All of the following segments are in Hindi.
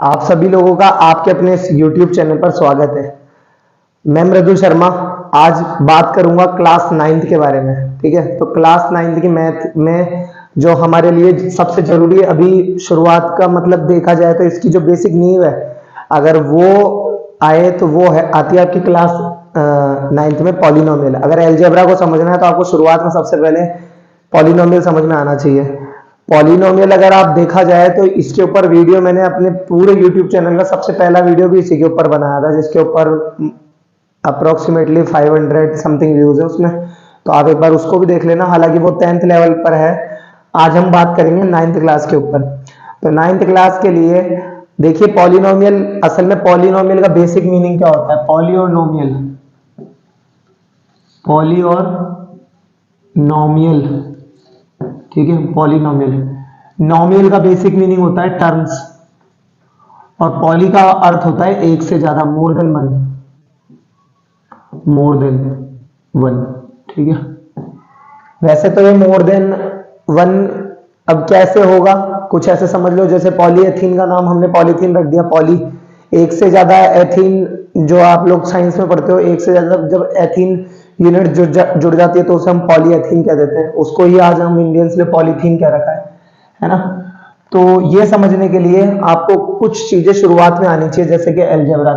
आप सभी लोगों का आपके अपने इस YouTube चैनल पर स्वागत है। मैं मृदुल शर्मा आज बात करूंगा क्लास 9th के बारे में। ठीक है, तो क्लास 9th की मैथ में जो हमारे लिए सबसे जरूरी है, अभी शुरुआत का मतलब देखा जाए तो इसकी जो बेसिक नींव है, अगर वो आए तो वो है आती है आपकी क्लास 9th में पॉलिनोमियल। अगर एलजेब्रा को समझना है तो आपको शुरुआत में सबसे पहले पॉलिनोमियल समझ में आना चाहिए। पॉलिनोमियल अगर आप देखा जाए तो इसके ऊपर वीडियो मैंने अपने पूरे यूट्यूब चैनल का सबसे पहला वीडियो भी इसी के ऊपर बनाया था, जिसके ऊपर अप्रोक्सीमेटली 500 समथिंग व्यूज है उसमें, तो आप एक बार उसको भी देख लेना। हालांकि वो 10th लेवल पर है, आज हम बात करेंगे 9th क्लास के ऊपर। तो 9th क्लास के लिए देखिए, पॉलिनोमियल असल में पॉलिनोमियल का बेसिक मीनिंग क्या होता है? पॉली और नोमियल, पॉली और नोमियल। ठीक है, पॉलिनोमियल। नोमियल का बेसिक मीनिंग होता है टर्म्स, और पॉली का अर्थ होता है एक से ज्यादा, more than one, more than one. ठीक है, वैसे तो ये मोर देन वन अब कैसे होगा, कुछ ऐसे समझ लो जैसे पॉलीएथीन का नाम हमने पॉलीथीन रख दिया। पॉली एक से ज्यादा, एथीन जो आप लोग साइंस में पढ़ते हो, एक से ज्यादा जब एथीन यूनिट जुड़ जाती है तो उसे हम पॉलीएथीन कह देते हैं। उसको ही आज हम इंडियंस ने पॉलीथीन कह रखा है ना। तो ये समझने के लिए आपको कुछ चीजें शुरुआत में आनी चाहिए, जैसे कि अलजेब्रा।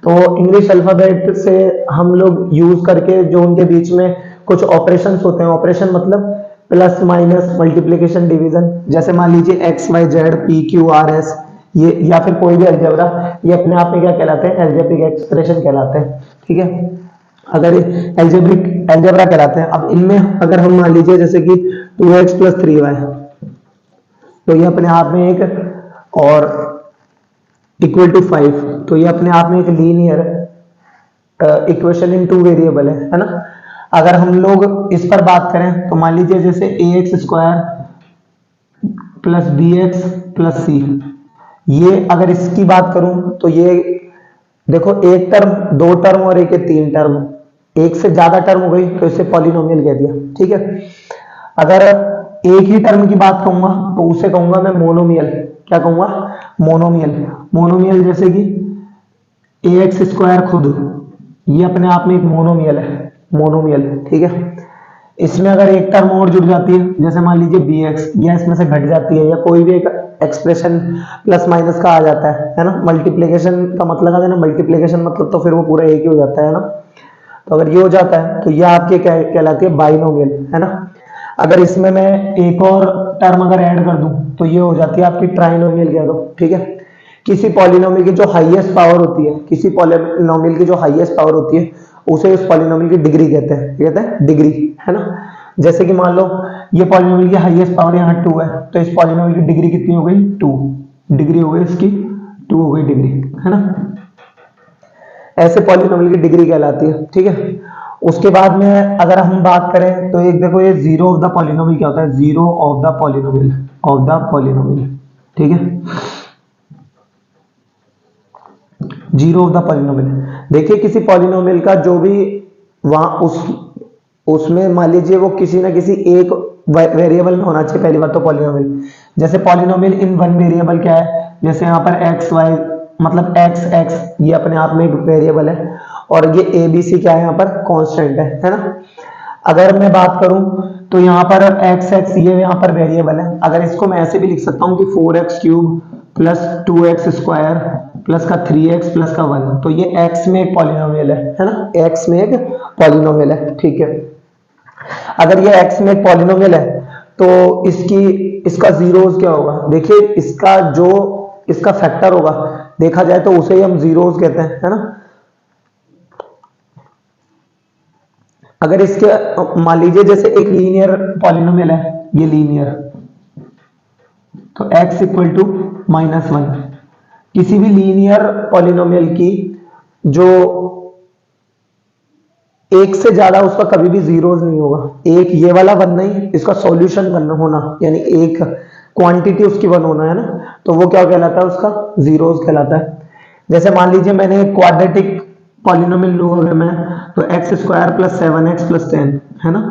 तो इंग्लिश अल्फाबेट से हम लोग यूज करके जो उनके बीच में कुछ ऑपरेशंस होते हैं, ऑपरेशन मतलब प्लस माइनस मल्टीप्लिकेशन डिवीजन, जैसे मान लीजिए X Y Z P Q R S, ये या फिर कोई भी अलजेब्रा, ये अपने आप में क्या कहलाते हैं? अलजेब्रिक एक्सप्रेशन कहलाते हैं। ठीक है, अगर एल्जेब्रिक अलजेब्रा कहलाते हैं। अब इनमें अगर हम मान लीजिए जैसे कि 2x + 3y, तो ये अपने आप में एक, और इक्वल टू 5, तो ये अपने आप में एक लीनियर इक्वेशन इन 2 वेरिएबल है ना। अगर हम लोग इस पर बात करें तो मान लीजिए जैसे ax² + bx + c, ये अगर इसकी बात करूं तो ये देखो, एक टर्म, दो टर्म और एक 3 टर्म, एक से ज्यादा टर्म हो गई तो इसे पॉलिनोमियल कह दिया। ठीक है, अगर एक ही टर्म की बात कहूंगा तो उसे कहूंगा मैं मोनोमियल। क्या कहूंगा? मोनोमियल। मोनोमियल जैसे कि ax² खुद, ये अपने आप में एक मोनोमियल है, मोनोमियल। ठीक है, इसमें अगर एक टर्म और जुड़ जाती है, जैसे मान लीजिए bx, या इसमें से घट जाती है, या कोई भी एक एक्सप्रेशन प्लस माइनस का आ जाता है ना। मल्टीप्लिकेशन का मतलब है ना, मल्टीप्लिकेशन मतलब तो फिर वो पूरा एक ही हो जाता है ना। तो अगर ये हो जाता है तो ये आपके कहलाती है बाइनोमियल, है ना। अगर इसमें मैं एक और टर्म अगर ऐड कर दूं तो ये हो जाती है आपकी ट्राइनोमियल कह दो। ठीक है, किसी पॉलिनोमियल की जो हाईएस्ट पावर होती है, किसी पॉलिनोमियल की जो हाईएस्ट पावर होती है, उसे उस पॉलिनोमियल की डिग्री कहते हैं। कहते हैं डिग्री, है ना। जैसे कि मान लो ये पॉलिनोमियल की हाईएस्ट पावर यहाँ 2 है, तो इस पॉलिनोमियल की डिग्री कितनी हो गई? 2 डिग्री हो गई इसकी, 2 हो गई डिग्री, है ना। ऐसे पॉलिनोमियल की डिग्री कहलाती है। ठीक है, उसके बाद में अगर हम बात करें तो एक देखो, ये जीरो ऑफ द पॉलिनोमियल क्या होता है? Zero of the polynomial, of the polynomial. ठीक है, जीरो ऑफ द पॉलिनोमियल। देखिए, किसी पॉलिनोमियल का जो भी वहां उसमें मान लीजिए वो किसी ना किसी एक वेरिएबल में होना चाहिए। पहली बात तो पॉलिनोमियल, जैसे पॉलिनोमियल इन वन वेरिएबल क्या है? जैसे यहाँ पर एक्स वाई, मतलब एक्स एक्स, ये अपने आप में एक वेरिएबल है, और ये ए बी सी क्या है? यहाँ पर कांस्टेंट है ना। अगर मैं बात करूं तो यहाँ पर एक्स एक्स ये यहाँ पर वेरिएबल है। अगर इसको मैं ऐसे भी लिख सकता हूँ कि 4x³ + 2x² प्लस का 3x प्लस का 1, तो ये x में एक पॉलिनोमियल है ना। x में एक पॉलिनोमियल है। ठीक है, अगर ये x में एक पॉलिनोमियल है तो इसका जीरोस क्या होगा? देखिए, इसका जो इसका फैक्टर होगा, देखा जाए तो उसे ही हम जीरोस कहते हैं, है ना। अगर इसके मान लीजिए जैसे एक लीनियर पॉलिनोमियल है, ये लीनियर, तो x = -1। किसी भी लीनियर पॉलिनोमियल की जो एक से ज्यादा, उसका कभी भी जीरोस नहीं होगा। एक ये वाला वन नहीं, इसका सॉल्यूशन बनना होना, यानी एक क्वांटिटी उसकी वन होना, है ना। तो वो क्या कहलाता है? उसका जीरोस कहलाता है। जैसे मान लीजिए मैंने क्वाड्रेटिक पॉलिनोमियल लूं अगर मैं, तो x² + 7x + 10, है ना।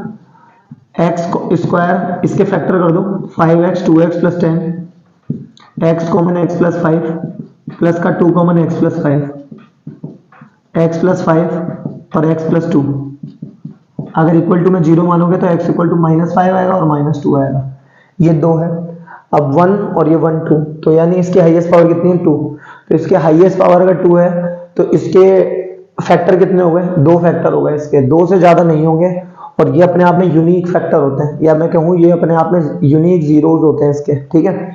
x² इसके फैक्टर कर दो, 5x 2x + 10, x common x plus 5 plus का 2 common x plus 5, x plus 5 और एक्स प्लस 2। अगर इक्वल टू में 0 मानोगे तो x इक्वल टू -5 आएगा और -2 आएगा। ये 2 है। अब 1 और ये 1 2, तो यानी इसकी हाईएस्ट पावर कितनी है 2। तो इसके हाईएस्ट पावर अगर 2 है तो इसके फैक्टर कितने हो गए 2 फैक्टर हो गए इसके, 2 से ज्यादा नहीं होंगे। और ये अपने आप में यूनिक फैक्टर होते हैं, या मैं कहूँ ये अपने आप में यूनिक जीरोज होते हैं इसके, ठीक है।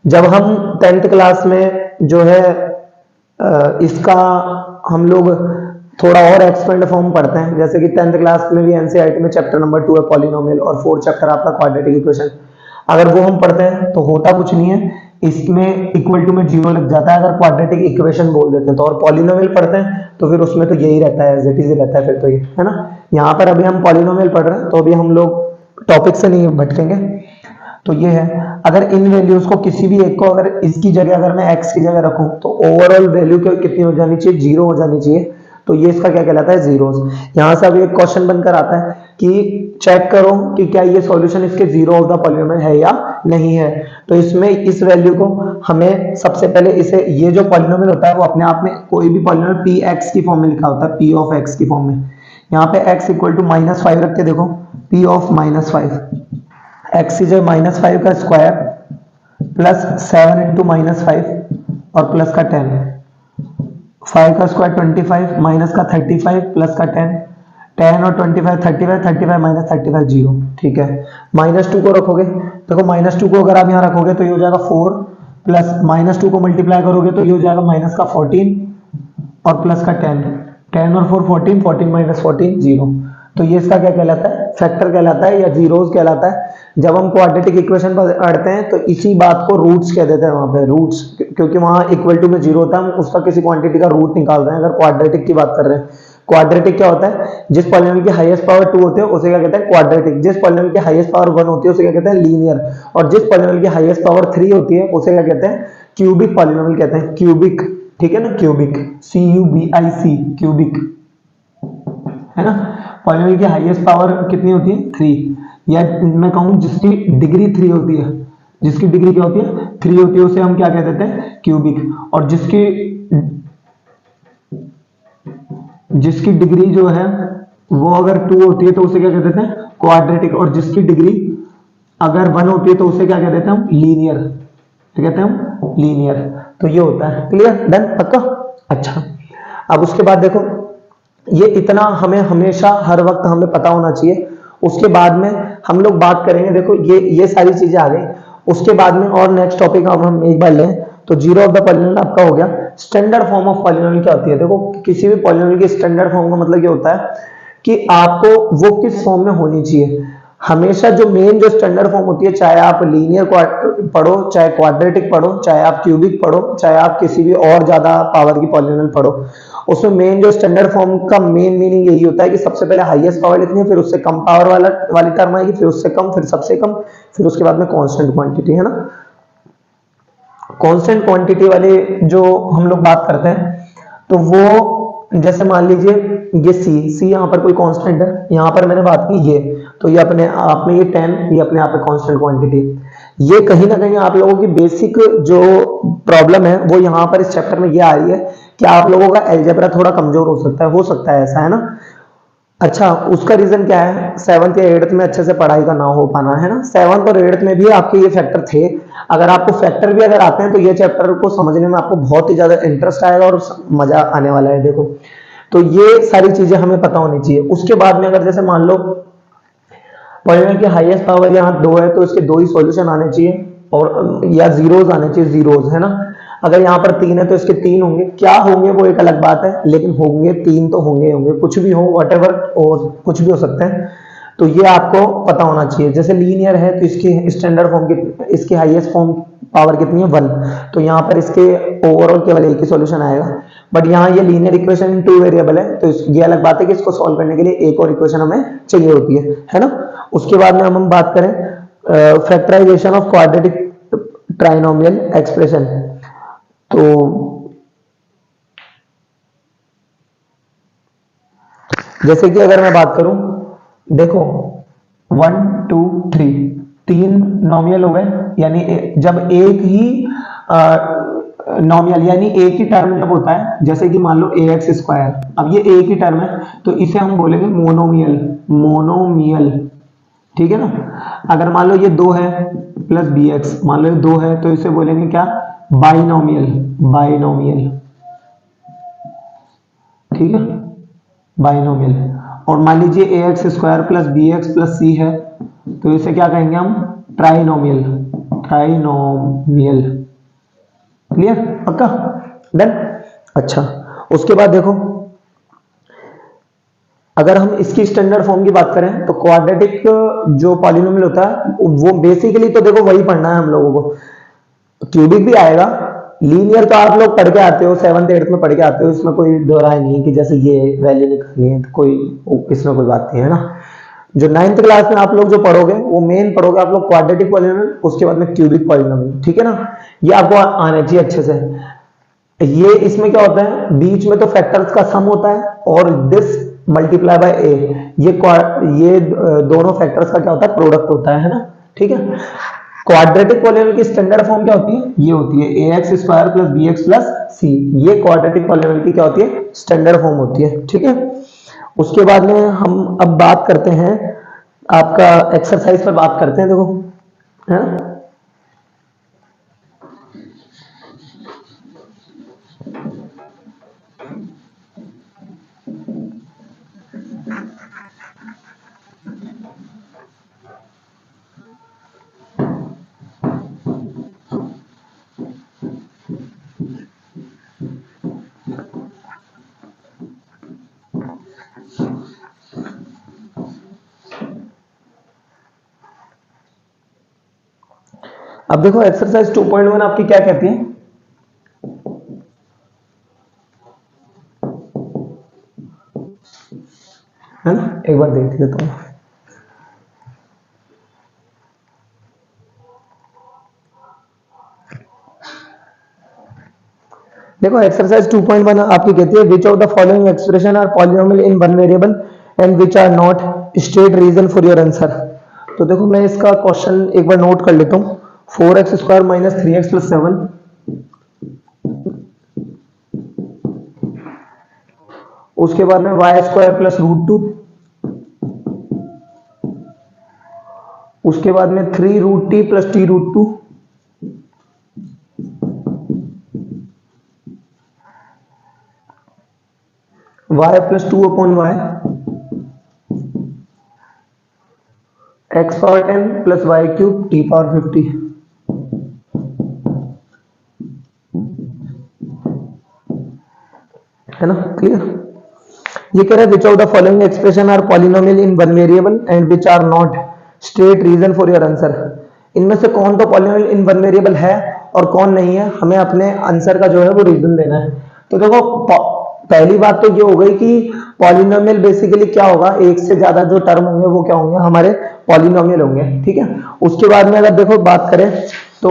जब हम 10th क्लास में जो है इसका हम लोग थोड़ा और एक्सपेंड फॉर्म पढ़ते हैं, जैसे कि 10th क्लास में भी एनसीईआरटी में चैप्टर नंबर 2 है पॉलिनोमियल, और 4th चैप्टर आपका क्वाड्रेटिक इक्वेशन। अगर वो हम पढ़ते हैं तो होता कुछ नहीं है, इसमें इक्वल टू में 0 लग जाता है अगर क्वाड्रेटिक इक्वेशन बोल देते हैं तो। और पॉलिनोमियल पढ़ते हैं तो फिर उसमें तो यही रहता है, एज इट इज रहता है फिर तो ये, है ना। यहाँ पर अभी हम पॉलिनोमियल पढ़ रहे हैं तो अभी हम लोग टॉपिक से नहीं भटकेंगे। तो ये है, अगर इन वैल्यूज को किसी भी एक को अगर इसकी जगह अगर मैं x की जगह रखूं तो ओवरऑल वैल्यू कितनी हो जानी चाहिए 0 हो जानी चाहिए। तो ये इसका क्या कहलाता है जीरोस। यहां से अभी एक क्वेश्चन बनकर आता है कि चेक करो कि क्या ये सॉल्यूशन इसके जीरो ऑफ द पॉलिनोमियल है या नहीं है। तो इसमें इस वैल्यू को हमें सबसे पहले इसे, ये जो पॉलिनोमियल होता है वो अपने आप में कोई भी पॉलिनोमियल पी एक्स की फॉर्म में लिखा होता है, पी ऑफ एक्स की फॉर्म में। यहाँ पे x इक्वल टू -5 रख के देखो, p ऑफ -5, x की जगह -5 का स्क्वायर प्लस 7 इंटू -5 और प्लस का 10, 5 का स्क्वायर 25 माइनस का 35 प्लस का 10, 10 और 25 35, 35 माइनस 35 0, ठीक है। -2 को रखोगे, देखो -2 को अगर आप यहाँ रखोगे तो ये हो जाएगा 4 प्लस -2 को मल्टीप्लाई करोगे तो ये हो जाएगा माइनस का 14 और प्लस का 10, 10 और 4 14, 14 माइनस 14 0। तो ये इसका क्या कहलाता है फैक्टर कहलाता है या जीरोस कहलाता है। जब हम क्वाड्रेटिक इक्वेशन पढ़ते हैं तो इसी बात को रूट्स कह देते हैं, वहां पे रूट्स, क्योंकि वहां इक्वल टू में 0 होता है, हम उसका किसी क्वांटिटी का रूट निकाल रहे हैं अगर क्वाड्रेटिक की बात कर रहे हैं। क्वाड्रेटिक क्या होता है, जिस पॉलिनोमियल की हाईएस्ट पावर 2 होती है उसे क्या कहते हैं क्वाड्रेटिक, जिस पॉलिनोमियल की हाईएस्ट पावर 1 होती है उसे क्या कहते हैं लीनियर, और जिस पॉलिनोमियल की हाईएस्ट पावर 3 होती है उसे क्या कहते हैं क्यूबिक पॉलिनोमियल कहते हैं, क्यूबिक, ठीक है ना, क्यूबिक, CUBIC, क्यूबिक, है ना। पॉलिनोमियल की हाईएस्ट पावर कितनी होती है 3, या मैं कहूं जिसकी डिग्री 3 होती है, जिसकी डिग्री क्या होती है 3 होती है उसे हम क्या कह देते हैं क्यूबिक। और जिसकी डिग्री जो है वो अगर 2 होती है तो उसे क्या कह देते हैं क्वाड्रेटिक, और जिसकी डिग्री अगर 1 होती है तो उसे क्या कह देते हैं हम लीनियर, क्या कहते हैं हम लीनियर। तो ये होता है, क्लियर, डन, पक्का। अच्छा, अब उसके बाद देखो, ये इतना हमें हमेशा हर वक्त हमें पता होना चाहिए। उसके बाद में हम लोग बात करेंगे, देखो ये सारी चीजें आ गई। उसके बाद में और नेक्स्ट टॉपिक अब हम एक बार लें तो जीरो ऑफ द पॉलिनोमियल आपका हो गया। स्टैंडर्ड फॉर्म ऑफ पॉलिनोमियल क्या होती है, देखो किसी भी पॉलिनोमियल की स्टैंडर्ड फॉर्म का मतलब ये होता है कि आपको वो किस फॉर्म में होनी चाहिए। हमेशा जो मेन जो स्टैंडर्ड फॉर्म होती है, चाहे आप लीनियर पढ़ो, चाहे क्वाड्रेटिक पढ़ो, चाहे आप क्यूबिक पढ़ो, चाहे आप किसी भी और ज्यादा पावर की पॉलिनोमियल पढ़ो, उसमें मेन जो स्टैंडर्ड फॉर्म का मेन मीनिंग यही होता है कि सबसे पहले हाईएस्ट पावर लिखनी है, फिर उससे कम पावर वाली टर्म आएगी, फिर उससे कम, फिर सबसे कम, फिर उसके बाद में कांस्टेंट क्वांटिटी, है ना। कांस्टेंट क्वांटिटी वाले जो हम लोग बात करते हैं तो वो जैसे मान लीजिए ये सी यहाँ पर कोई कांस्टेंट है, यहाँ पर मैंने बात की ये, तो ये अपने आप में ये 10, ये अपने आप में कांस्टेंट क्वांटिटी। ये कहीं ना कहीं आप लोगों की बेसिक जो प्रॉब्लम है वो यहाँ पर इस चैप्टर में ये आ रही है कि आप लोगों का अलजेब्रा थोड़ा कमजोर हो सकता है ऐसा, है ना। अच्छा, उसका रीजन क्या है, 7th या 8th में अच्छे से पढ़ाई का ना हो पाना, है ना। 7th और 8th में भी आपके ये फैक्टर थे। अगर आपको फैक्टर भी अगर आते हैं तो ये चैप्टर को समझने में आपको बहुत ही ज्यादा इंटरेस्ट आएगा और मजा आने वाला है। देखो, तो ये सारी चीजें हमें पता होनी चाहिए। उसके बाद में अगर जैसे मान लो पॉलिनोमियल की हाईएस्ट पावर यहाँ 2 है तो इसके 2 ही सॉल्यूशन आने चाहिए, और या जीरोज आने चाहिए, जीरोज, है ना। अगर यहाँ पर 3 है तो इसके 3 होंगे, क्या होंगे वो एक अलग बात है, लेकिन होंगे 3 तो होंगे, कुछ भी हो, व्हाटएवर, और कुछ भी हो सकते हैं। तो ये आपको पता होना चाहिए। जैसे लीनियर है तो इसकी स्टैंडर्ड फॉर्म की, इसकी हाईएस्ट फॉर्म पावर कितनी है 1, तो यहाँ पर इसके ओवरऑल केवल एक ही सॉल्यूशन आएगा। बट यहाँ ये लीनियर इक्वेशन इन 2 वेरिएबल है तो ये अलग बात है कि इसको सॉल्व करने के लिए एक और इक्वेशन हमें चाहिए होती है ना। उसके बाद में हम बात करें factorization of quadratic trinomial expression. तो जैसे कि अगर मैं बात करूं, देखो 1 2 3, 3 नॉमियल हो गए, यानी जब एक ही नॉमियल यानी एक ही टर्म जब होता है, जैसे कि मान लो ax स्क्वायर, अब ये एक ही टर्म है तो इसे हम बोलेंगे मोनोमियल, मोनोमियल, ठीक है ना। अगर मान लो ये 2 है प्लस bx, मान लो ये 2 है तो इसे बोलेंगे क्या, बाइनोमियल, बाइनोमियल, ठीक है, बाइनोमियल। और मान लीजिए ax square plus bx plus c है तो इसे क्या कहेंगे हम, ट्राइनोमियल, ट्राइनोमियल, क्लियर, पक्का, डन। अच्छा, उसके बाद देखो, अगर हम इसकी स्टैंडर्ड फॉर्म की बात करें तो क्वाड्रेटिक जो पॉलिनोमियल होता है वो बेसिकली तो देखो वही पढ़ना है हम लोगों को, क्यूबिक भी आएगा, लीनियर तो आप लोग पढ़ के आते हो, 7th 8th में पढ़ के आते हो, इसमें कोई दो राय नहीं है कि जैसे ये वैल्यू निकालनी है तो कोई इसमें कोई बात नहीं है ना। जो 9th क्लास में आप लोग जो पढ़ोगे वो मेन पढ़ोगे आप लोग क्वाड्रेटिक पॉलिनोमियल, उसके बाद में क्यूबिक पॉलिनोमियल, ठीक है ना, ये आपको आना चाहिए अच्छे से। ये इसमें क्या होता है, बीच में तो फैक्टर्स का सम होता है और दिस मल्टीप्लाई बाय ए, ये दोनों फैक्टर्स का क्या होता है, प्रोडक्ट होता है ना, ठीक है। क्वाड्रेटिक पॉलिनोमियल की स्टैंडर्ड फॉर्म क्या होती है, ये होती है ax square plus bx plus c, ये क्वाड्रेटिक पॉलिनोमियल की क्या होती है, स्टैंडर्ड फॉर्म होती है, ठीक है। उसके बाद में हम अब बात करते हैं आपका एक्सरसाइज पर बात करते हैं, देखो है ना। अब देखो एक्सरसाइज 2.1 आपकी क्या कहती है, है ना, एक बार देख लेता हूं। देखो एक्सरसाइज 2.1 आपकी कहती है which of the following expression are polynomial in one variable and which are not, state reason for your answer. तो देखो मैं इसका क्वेश्चन एक बार नोट कर लेता हूं, 4x square minus 3x plus 7, उसके बाद में वाई स्क्वायर प्लस रूट 2, उसके बाद में 3 root t plus t root 2, y plus 2 upon y, x power 10 plus y cube t power 50, है ना, क्लियर। ये कह रहा है which of the following expression are polynomial in one variable and which are not, state reason for your answer. इनमें से कौन तो पॉलिनोमियल इन वन वेरिएबल है और कौन नहीं है, हमें अपने आंसर का जो है वो रीजन देना है। तो देखो पहली बात तो ये हो गई कि पॉलिनोमियल बेसिकली क्या होगा, एक से ज्यादा जो टर्म होंगे वो क्या होंगे, हमारे पॉलिनोमियल होंगे, ठीक है। उसके बाद में अगर देखो बात करें तो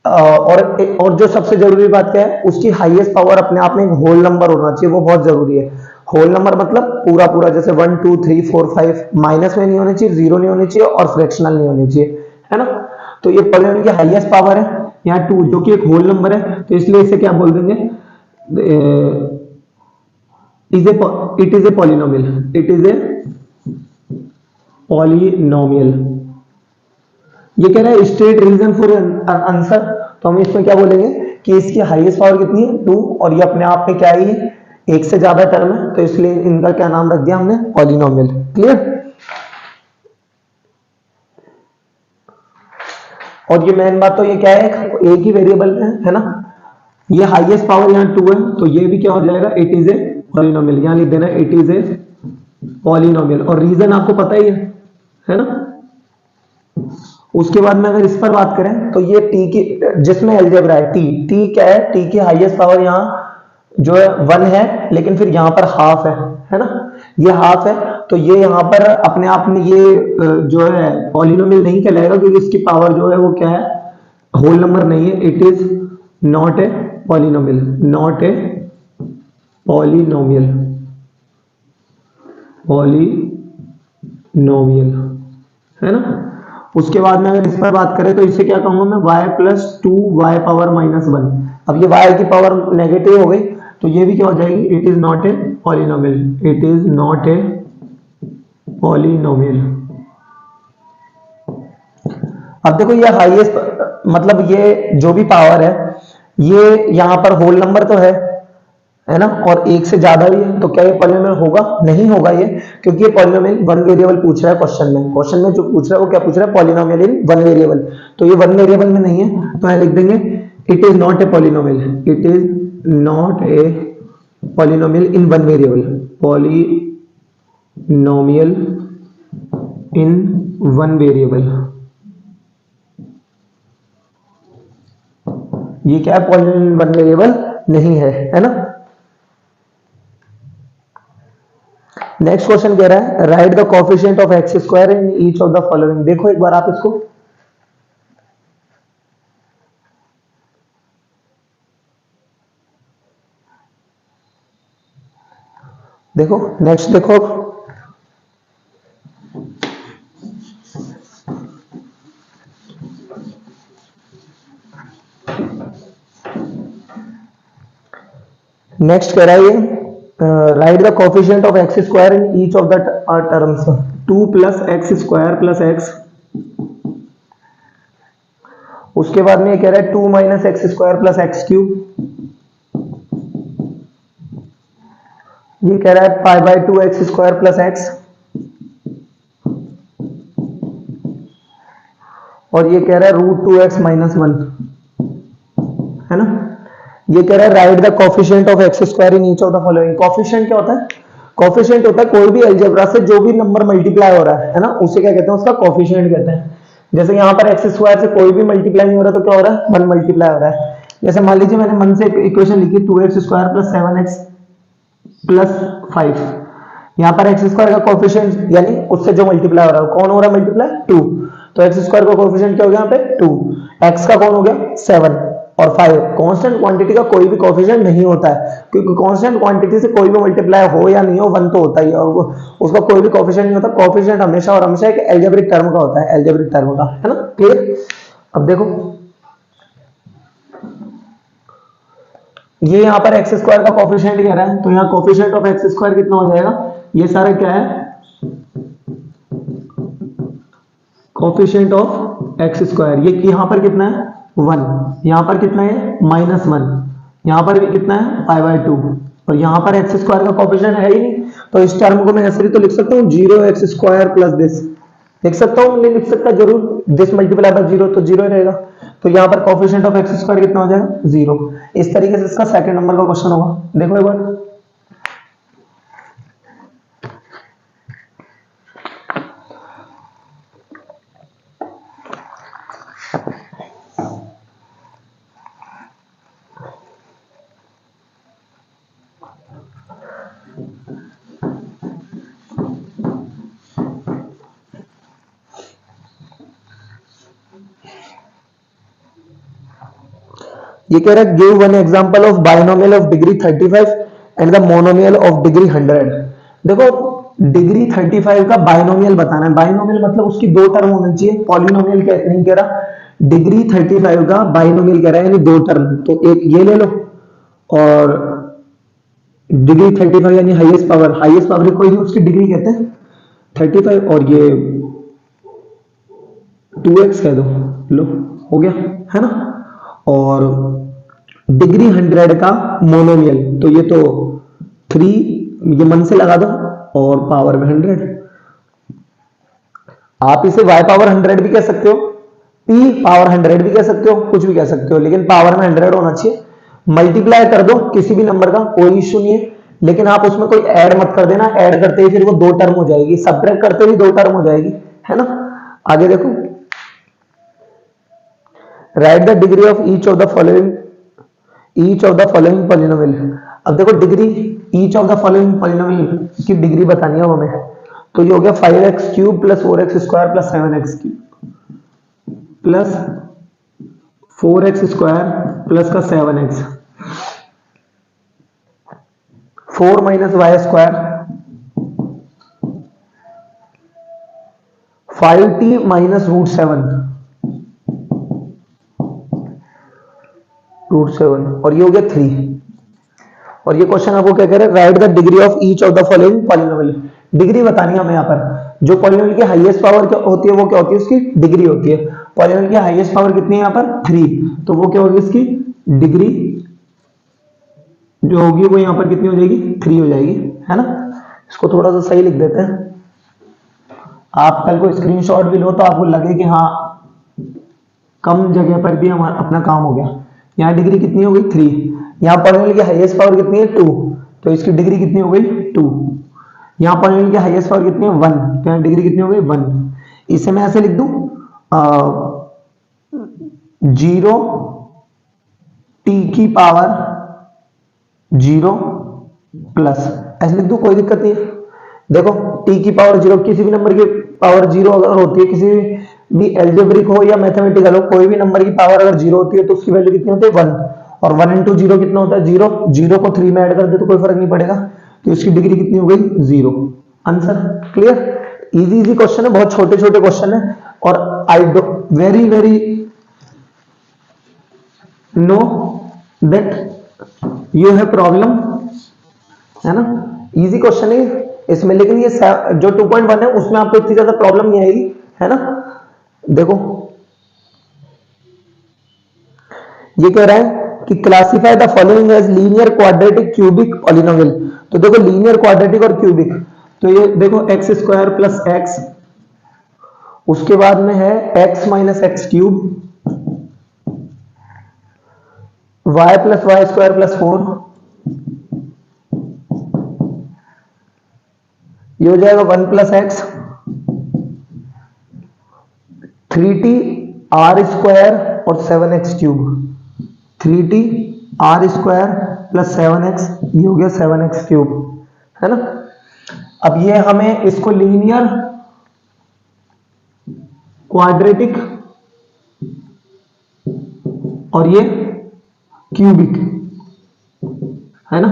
और जो सबसे जरूरी बात क्या है, उसकी हाईएस्ट पावर अपने आप में एक होल नंबर होना चाहिए, वो बहुत जरूरी है। होल नंबर मतलब पूरा पूरा, जैसे 1 2 3 4 5, माइनस में नहीं होनी चाहिए, जीरो नहीं होनी चाहिए और फ्रैक्शनल नहीं होनी चाहिए, है ना। तो ये पॉलिनोमियल की हाईएस्ट पावर है यहाँ 2, जो कि एक होल नंबर है, तो इसलिए इसे क्या बोल देंगे, it is a polynomial, it is a polynomial. ये कह रहा है स्टेट रीजन फॉर आंसर, तो हम इसमें क्या बोलेंगे कि इसकी हाईएस्ट पावर कितनी है 2 और ये अपने आप में क्या है, एक से ज्यादा टर्म है, तो इसलिए इनका क्या नाम रख दिया हमने, पॉलिनोमियल, क्लियर। और ये मेन बात तो ये क्या है, एक ही वेरिएबल में है ना, ये हाईएस्ट पावर यहाँ 2 है तो ये भी क्या हो जाएगा, इट इज ए पॉलिनोमियल, यहाँ लिख देना इट इज ए पॉलिनोमियल, और रीजन आपको पता ही है ना। उसके बाद में अगर इस पर बात करें तो ये टी की, जिसमें अलजेब्रा है, टी क्या है, टी की हाईएस्ट पावर यहाँ जो है 1 है, लेकिन फिर यहाँ पर हाफ है ना, ये हाफ है, तो ये यहाँ पर अपने आप में ये जो है पॉलिनोमियल नहीं कहलाएगा, क्योंकि इसकी पावर जो है वो क्या है, होल नंबर नहीं है, it is not a polynomial, not a polynomial, polynomial, है ना। उसके बाद में अगर इस पर बात करें तो इसे क्या कहूंगा मैं, y plus two y power minus one. अब ये y की पावर नेगेटिव हो गई तो ये भी क्या हो जाएगी, it is not a polynomial, it is not a polynomial. अब देखो ये हाईएस्ट मतलब ये जो भी पावर है ये यहां पर होल नंबर तो है ना, और एक से ज्यादा भी है, तो क्या ये पॉलिनोमियल होगा, नहीं होगा ये, क्योंकि ये पॉलिनोमियल वन वेरिएबल पूछ रहा है क्वेश्चन में। क्वेश्चन में जो पूछ रहा है वो क्या पूछ रहा है, पॉलिनोमियल इन वन वेरिएबल, तो ये वन वेरिएबल में नहीं है, तो यहां लिख देंगे it is not a polynomial, it is not a polynomial in one variable, polynomial in one variable. ये क्या है, पॉलिनोमियल वन वेरिएबल नहीं है ना। नेक्स्ट क्वेश्चन कह रहा है write the coefficient of x square in each of the following. देखो एक बार आप इसको, देखो नेक्स्ट देखो, नेक्स्ट कह रहा है ये write the coefficient of x square in each of the terms, two plus x square plus x. उसके बाद में ये कह रहा है two minus x square plus x cube. ये कह रहा है pi by two x square plus x, और ये कह रहा है root two x minus one, है ना। ये कह रहा है write the coefficient of x square in each of the following. Coefficient क्या होता है, कोएफिशिएंट होता है कोई भी अलजेब्रा से जो भी नंबर मल्टीप्लाई हो रहा है ना, उसे क्या कहते हैं, उसका कोएफिशिएंट कहते हैं। जैसे यहाँ पर एक्स स्क्वायर से कोई भी मल्टीप्लाई नहीं हो रहा तो क्या हो रहा है, वन मल्टीप्लाई हो रहा है। जैसे मान लीजिए मैंने मन से इक्वेशन लिखी two x square plus seven x plus five, यहाँ पर एक्स स्क्वायर का कोएफिशिएंट यानी उससे जो मल्टीप्लाई हो रहा है कौन हो रहा है मल्टीप्लाई, टू, तो एक्स स्क्वायर का कोएफिशिएंट क्या हो गया यहाँ पे, टू, एक्स का कौन हो गया, सेवन, और फाइव। कांस्टेंट क्वांटिटी का कोई भी कोएफिशिएंट नहीं होता है, क्योंकि कांस्टेंट क्वांटिटी से कोई भी मल्टीप्लाई हो या नहीं हो वन तो होता ही है, और उसका कोई भी कोएफिशिएंट नहीं होता। कोएफिशिएंट हमेशा और हमेशा एक अलजेब्रिक टर्म का होता है, अलजेब्रिक टर्म का, है ना, क्लियर। अब देखो ये यहाँ पर एक्स स्क्वायर का कोएफिशिएंट कह रहा है, तो यहाँ कोएफिशिएंट ऑफ एक्स स्क्वायर कितना हो जाएगा, ये सारा क्या है, कोएफिशिएंट ऑफ एक्स स्क्वायर, ये यहाँ पर कितना है, वन, यहाँ पर कितना है, माइनस वन, यहाँ पर भी कितना है, पाई बाय टू, और यहाँ पर एक्स स्क्वायर का कोएफिशिएंट है ही नहीं, तो इस टर्म को मैं ऐसे भी तो लिख सकता हूँ, zero x square plus this, लिख सकता हूँ, नहीं लिख सकता जरूर, दिस मल्टीप्लाई बाय जीरो तो जीरो रहेगा, तो यहाँ पर कोएफिशिएंट ऑफ एक्स स्क्वायर कितना हो जाएगा, जीरो। इस तरीके से इसका सेकंड नंबर का क्वेश्चन होगा। देखो एक बार, ये कह रहा है give one example of binomial of degree 35 and the monomial of degree 100। देखो डिग्री 35 का बाइनोमियल बताना है, बाइनोमियल मतलब उसकी दो टर्म होनी चाहिए, पॉलिनोमियल नहीं कह रहा, डिग्री 35 का बाइनोमियल कह रहा है, यानी दो टर्म, तो एक ये ले लो, और डिग्री 35 यानी हाईएस्ट पावर कोई नहीं, उसकी डिग्री कहते हैं 35, और ये 2x कह दो, लो हो गया, है ना। और डिग्री 100 का मोनोमियल, तो ये तो 3, ये मन से लगा दो, और पावर में 100, आप इसे y पावर 100 भी कह सकते हो, p पावर 100 भी कह सकते हो, कुछ भी कह सकते हो, लेकिन पावर में 100 होना चाहिए। मल्टीप्लाई कर दो किसी भी नंबर का, कोई इश्यू नहीं है, लेकिन आप उसमें कोई ऐड मत कर देना, ऐड करते ही फिर वो दो टर्म हो जाएगी, सब्ट्रैक्ट करते ही दो टर्म हो जाएगी, है ना। आगे देखो, right the degree of each of the following polynomial. अब देखो degree each of the following polynomial की डिग्री बतानी है हमें, तो ये हो गया 5x cube plus 4x square plus 7x cube plus 4x square plus का 7x, 4 minus Y square, 5t minus √7 और ये हो गया 3। और ये क्वेश्चन आपको क्या कह रहा है, write the degree of each of the following polynomial. Degree बतानी है हमें यहाँ पर। जो पॉलिनोमियल की हाईएस्ट पावर क्या होती है, वो क्या होती है, उसकी डिग्री होती है। पॉलिनोमियल की हाईएस्ट पावर कितनी है यहाँ पर 3, तो वो क्या होगी, इसकी डिग्री जो होगी वो यहाँ पर कितनी हो जाएगी, 3 हो जाएगी, है ना। इसको थोड़ा सा सही लिख देते हैं। आप कल को स्क्रीनशॉट भी लो तो आपको लगे कि हाँ कम जगह पर भी हमारा अपना काम हो गया। यहाँ डिग्री कितनी हो गई 3, यहाँ पॉलिनोमियल की हाईएस्ट पावर कितनी है 2, तो इसकी डिग्री कितनी हो गई 2। यहाँ पॉलिनोमियल की हाईएस्ट पावर कितनी है 1, तो यहाँ डिग्री कितनी हो गई 1। इसे मैं ऐसे लिख दूं 0 t की पावर 0 प्लस, ऐसे लिख दूं, कोई दिक्कत नहीं है। देखो t की पावर 0, किसी भी नंबर की पावर 0 अगर होती है, किसी भी एल्जेब्रिक हो या मैथमेटिकल हो, कोई भी नंबर की पावर अगर 0 होती है तो उसकी वैल्यू कितनी होती है 1। और 1 इंटू 0 कितना होता है 0, 0 को 3 में ऐड कर दे तो कोई फर्क नहीं पड़ेगा, तो इसकी डिग्री कितनी हो गई 0। Answer clear. Easy easy question है, बहुत छोटे छोटे क्वेश्चन है, और I do very very know that you have problem, है ना। इजी क्वेश्चन है इसमें, लेकिन ये जो 2.1 है उसमें आपको इतनी ज्यादा प्रॉब्लम नहीं आएगी, है ना। देखो ये कह रहा है कि classify the following as linear quadratic cubic polynomial. तो देखो लीनियर क्वाड्रेटिक और क्यूबिक, तो ये देखो एक्स स्क्वायर प्लस एक्स, उसके बाद में है x minus x cube, y plus y square plus 4, ये हो जाएगा 1 plus x, 3t are square और 7x cube, 3t are square plus 7x, ये हो गया 7x क्यूब, है ना। अब ये हमें इसको लीनियर क्वाड्रेटिक और ये क्यूबिक, है ना,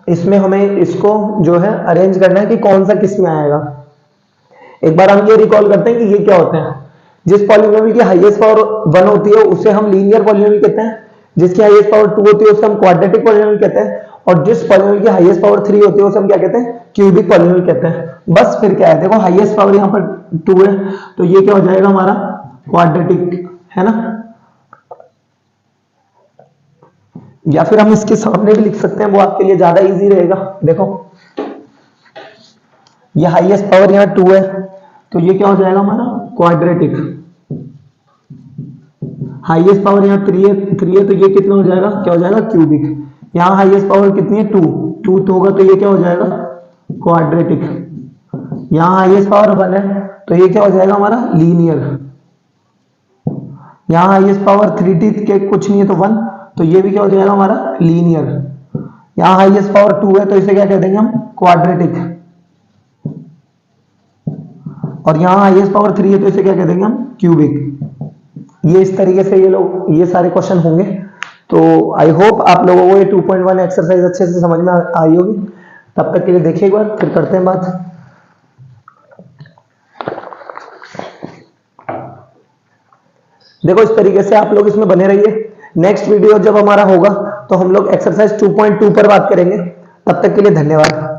इसमें हमें इसको जो है अरेंज करना है कि कौन सा किस में आएगा। एक बार हम ये रिकॉल करते हैं कि ये क्या होते हैं। जिस पॉलिनोमियल की हाईएस्ट पावर 1 होती है उसे हम लीनियर पॉलिनोमियल कहते हैं, जिसकी हाईएस्ट पावर 2 होती है उसे हम क्वाड्रेटिक पॉलिनोमियल कहते हैं, और जिस पॉलिनोमियल की हाईएस्ट पावर 3 होती है उसे हम क्या कहते हैं, क्यूबिक पॉलिनोमियल कहते हैं। बस फिर क्या है, देखो हाईएस्ट पावर यहाँ पर 2 है तो ये क्या हो जाएगा हमारा क्वाड्रेटिक, है ना। या फिर हम इसके सामने भी लिख सकते हैं, वो आपके लिए ज्यादा इजी रहेगा। देखो ये हाईएस्ट पावर यहाँ 2 है तो ये क्या हो जाएगा हमारा क्वाड्रेटिक। हाईएस्ट पावर यहाँ 3 है तो ये कितना हो जाएगा, क्या हो जाएगा क्यूबिक। यहाँ हाईएस्ट पावर कितनी है 2 तो होगा तो ये क्या हो जाएगा क्वाड्रेटिक। यहाँ हाईएस्ट पावर 1 है तो ये क्या हो जाएगा हमारा लीनियर। यहाँ हाईएस्ट पावर 3t के कुछ नहीं है तो 1, तो ये भी क्या हो जाएगा हमारा लीनियर। यहाँ हाईएस्ट पावर 2 है तो इसे क्या कह देंगे हम क्वाड्रेटिक, और यहाँ हाईएस्ट पावर 3 है तो इसे क्या कह देंगे हम क्यूबिक। ये इस तरीके से ये सारे क्वेश्चन होंगे। तो आई होप आप लोगों को ये 2.1 एक्सरसाइज अच्छे से समझ में आई होगी। तब तक के लिए देखिए एक बार, फिर करते हैं बात। देखो इस तरीके से आप लोग इसमें बने रहिए। नेक्स्ट वीडियो जब हमारा होगा तो हम लोग एक्सरसाइज 2.2 पर बात करेंगे। तब तक के लिए धन्यवाद।